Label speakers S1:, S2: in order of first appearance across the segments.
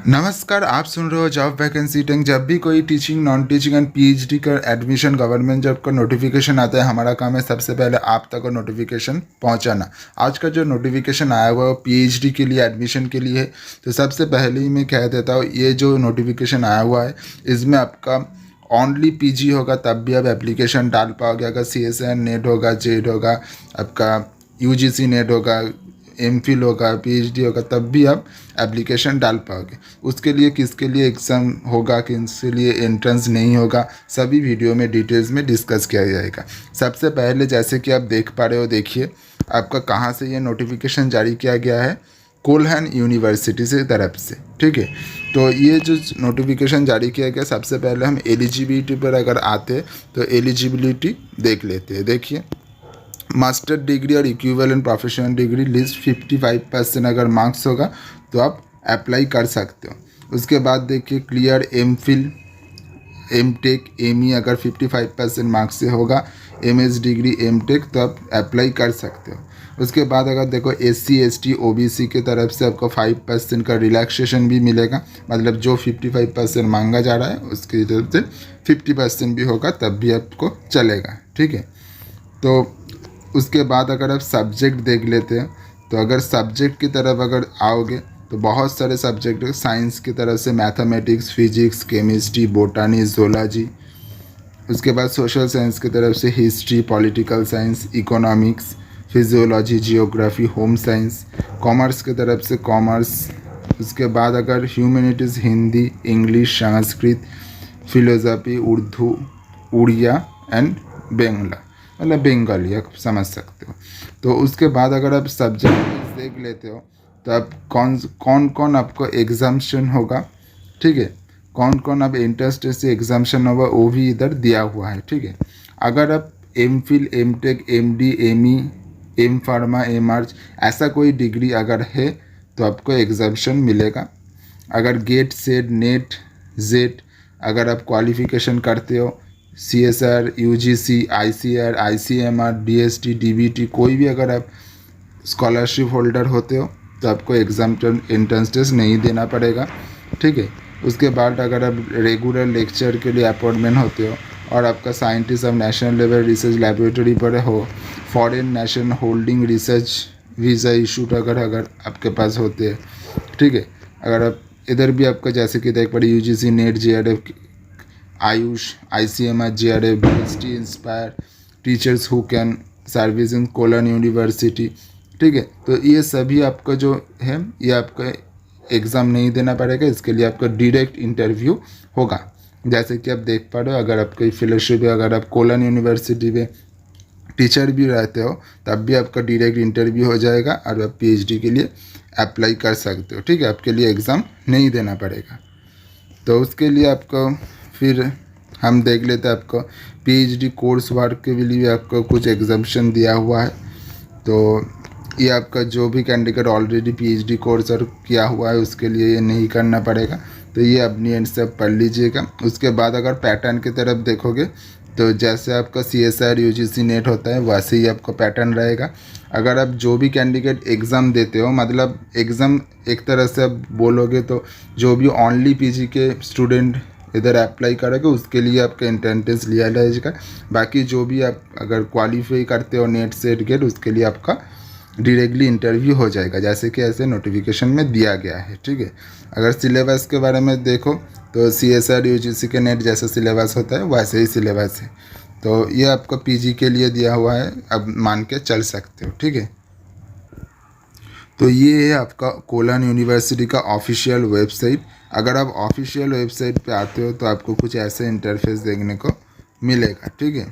S1: नमस्कार, आप सुन रहे हो जॉब वैकेंसी टैंक। जब भी कोई teaching, non teaching and PhD का एडमिशन, गवर्नमेंट जॉब का नोटिफिकेशन आता है, हमारा काम है सबसे पहले आप तक नोटिफिकेशन पहुंचाना। आज का जो नोटिफिकेशन आया हुआ है वो पीएचडी के लिए एडमिशन के लिए है। तो सबसे पहले ही मैं कह देता हूँ, ये जो नोटिफिकेशन आया हुआ है इसमें आपका ओनली पीजी होगा, तब भी आप एप्लीकेशन डाल पाओगे। अगर सीएसएन नेट होगा, जेड होगा, आपका यूजीसी नेट होगा, एमफिल होगा, पीएचडी होगा, तब भी आप एप्लीकेशन डाल पाओगे। उसके लिए किसके लिए एग्ज़ाम होगा, किसके लिए एंट्रेंस नहीं होगा, सभी वीडियो में डिटेल्स में डिस्कस किया जाएगा। सबसे पहले जैसे कि आप देख पा रहे हो, देखिए आपका कहाँ से ये नोटिफिकेशन जारी किया गया है, कोल्हान यूनिवर्सिटी से तरफ से। ठीक है, तो ये जो नोटिफिकेशन जारी किया गया, सबसे पहले हम एलिजिबिलिटी पर अगर आते तो एलिजिबिलिटी देख लेते हैं। देखिए, मास्टर डिग्री और इक्विवेलेंट प्रोफेशनल डिग्री लिस्ट 55% अगर मार्क्स होगा तो आप अप्लाई कर सकते हो। उसके बाद देखिए, clear MPhil, M tech, M E अगर 55% मार्क्स से होगा, एमएस डिग्री, एम टेक, तो आप अप्लाई कर सकते हो। उसके बाद अगर देखो एससी एसटी ओबीसी के तरफ से आपको 5% का रिलैक्सेशन भी मिलेगा। मतलब जो 55% मांगा जा रहा है उसकी तरफ से 50% भी होगा, तब भी आपको चलेगा। ठीक है, तो उसके बाद अगर आप सब्जेक्ट देख लेते हैं, तो अगर सब्जेक्ट की तरफ अगर आओगे तो बहुत सारे सब्जेक्ट है। साइंस की तरफ से mathematics, physics, chemistry, botany, zoology. उसके बाद सोशल साइंस की तरफ से history, political science, economics, physiology, geography, home science. Commerce की तरफ से कॉमर्स। उसके बाद अगर humanities, Hindi, English, Sanskrit, philosophy, Urdu, Odia and Bangla, मतलब बंगाली, आप समझ सकते हो। तो उसके बाद अगर आप सब्जेक्ट देख लेते हो तो आप कौन कौन आपको एग्जाम्शन होगा। ठीक है, कौन कौन अब इंटरेस्ट से एग्जाम्शन होगा वो भी इधर दिया हुआ है। ठीक है, अगर आप M phil, M tech, M D, M E, M pharma, M arch ऐसा कोई डिग्री अगर है तो आपको एग्जाम्शन मिलेगा। अगर गेट, सेट, नेट, जेट अगर आप क्वालिफिकेशन करते हो, C S R, U G C, I C R, I C M R, D S T, D B T, कोई भी अगर आप स्कॉलरशिप होल्डर होते हो तो आपको एग्ज़ाम एंट्रेंस टेस्ट नहीं देना पड़ेगा। ठीक है, उसके बाद अगर आप रेगुलर लेक्चर के लिए अपॉइंटमेंट होते हो और आपका scientist of national level research laboratory पर हो, foreign nation holding research visa issued अगर आपके पास होते हैं। ठीक है, अगर आप इधर भी आपका जैसे कि देख पड़े UGC net, JRF, Ayush, ICMR, JRF, BST, inspire, teachers who can service in colon university. ठीक है, तो ये सभी आपका जो है ये आपका एग्ज़ाम नहीं देना पड़ेगा, इसके लिए आपका डायरेक्ट इंटरव्यू होगा। जैसे कि आप देख पा रहे हो, अगर आपकी फेलोशिप है, अगर आप कोलन यूनिवर्सिटी में टीचर भी रहते हो तब भी आपका डायरेक्ट इंटरव्यू हो जाएगा और आप पीएचडी के लिए अप्लाई कर सकते हो। ठीक है, आपके लिए एग्ज़ाम नहीं देना पड़ेगा। तो उसके लिए आपको फिर हम देख लेते हैं, आपको पीएचडी कोर्स वर्क के लिए आपको कुछ एग्जाम्पशन दिया हुआ है। तो ये आपका जो भी कैंडिडेट ऑलरेडी पीएचडी कोर्स और किया हुआ है उसके लिए ये नहीं करना पड़ेगा। तो ये अपनी एंड से आप पढ़ लीजिएगा। उसके बाद अगर पैटर्न की तरफ देखोगे तो जैसे आपका CSIR UGC नेट होता है वैसे ही आपको पैटर्न रहेगा। अगर आप जो भी कैंडिडेट एग्ज़ाम देते हो, मतलब एग्ज़ाम एक तरह से आप बोलोगे तो जो भी ओनली पीजी के स्टूडेंट इधर अप्लाई करोगे उसके लिए आपका एंट्रेंस लिया जाएगा। बाकी जो भी आप अगर क्वालिफाई करते हो नेट, सेट, गेट, उसके लिए आपका डायरेक्टली इंटरव्यू हो जाएगा, जैसे कि ऐसे नोटिफिकेशन में दिया गया है। ठीक है, अगर सिलेबस के बारे में देखो तो CSIR UGC के नेट जैसा सिलेबस होता है वैसे ही सिलेबस है। तो ये आपको पीजी के लिए दिया हुआ है, अब मान के चल सकते हो। ठीक है, तो ये है आपका कोलन यूनिवर्सिटी का ऑफिशियल वेबसाइट। अगर आप ऑफिशियल वेबसाइट पे आते हो तो आपको कुछ ऐसे इंटरफेस देखने को मिलेगा। ठीक है,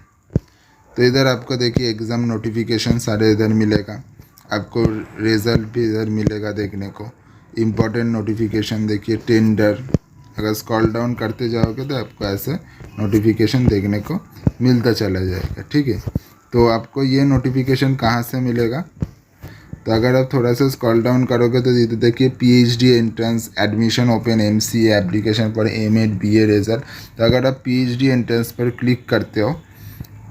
S1: तो इधर आपको देखिए एग्ज़ाम नोटिफिकेशन सारे इधर मिलेगा, आपको रिज़ल्ट भी इधर मिलेगा देखने को। इम्पोर्टेंट नोटिफिकेशन देखिए, टेंडर, अगर स्क्रॉल डाउन करते जाओगे तो आपको ऐसे नोटिफिकेशन देखने को मिलता चला जाएगा। ठीक है, तो आपको ये नोटिफिकेशन कहाँ से मिलेगा, तो अगर आप थोड़ा सा स्क्रॉल डाउन करोगे तो ये देखिए PhD entrance admission open MCA application पर एमएड बीए रिजल्ट। तो अगर आप पीएचडी एंट्रेंस पर क्लिक करते हो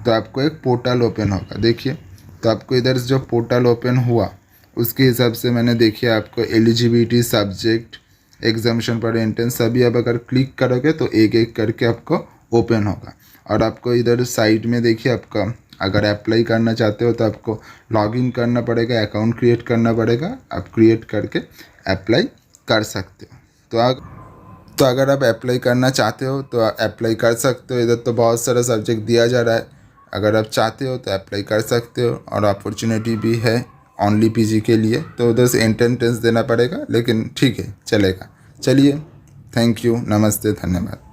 S1: तो आपको एक पोर्टल ओपन होगा। देखिए, तो आपको इधर जो पोर्टल ओपन हुआ उसके हिसाब से मैंने देखिए आपको एलिजिबिलिटी, सब्जेक्ट, एग्जामिनेशन पर एंट्रेंस सभी अब अगर क्लिक करोगे तो एक एक करके आपको ओपन होगा। और आपको इधर साइड में देखिए आपका अगर अप्लाई करना चाहते हो तो आपको लॉगिन करना पड़ेगा, अकाउंट क्रिएट करना पड़ेगा। आप क्रिएट करके अप्लाई कर सकते हो। तो अगर आप अप्लाई करना चाहते हो तो अप्लाई कर सकते हो। इधर तो बहुत सारा सब्जेक्ट दिया जा रहा है, अगर आप चाहते हो तो अप्लाई कर सकते हो। और अपॉर्चुनिटी भी है ओनली पीजी के लिए, तो उधर से एंट्रेंस देना पड़ेगा, लेकिन ठीक है चलेगा। चलिए, थैंक यू, नमस्ते, धन्यवाद।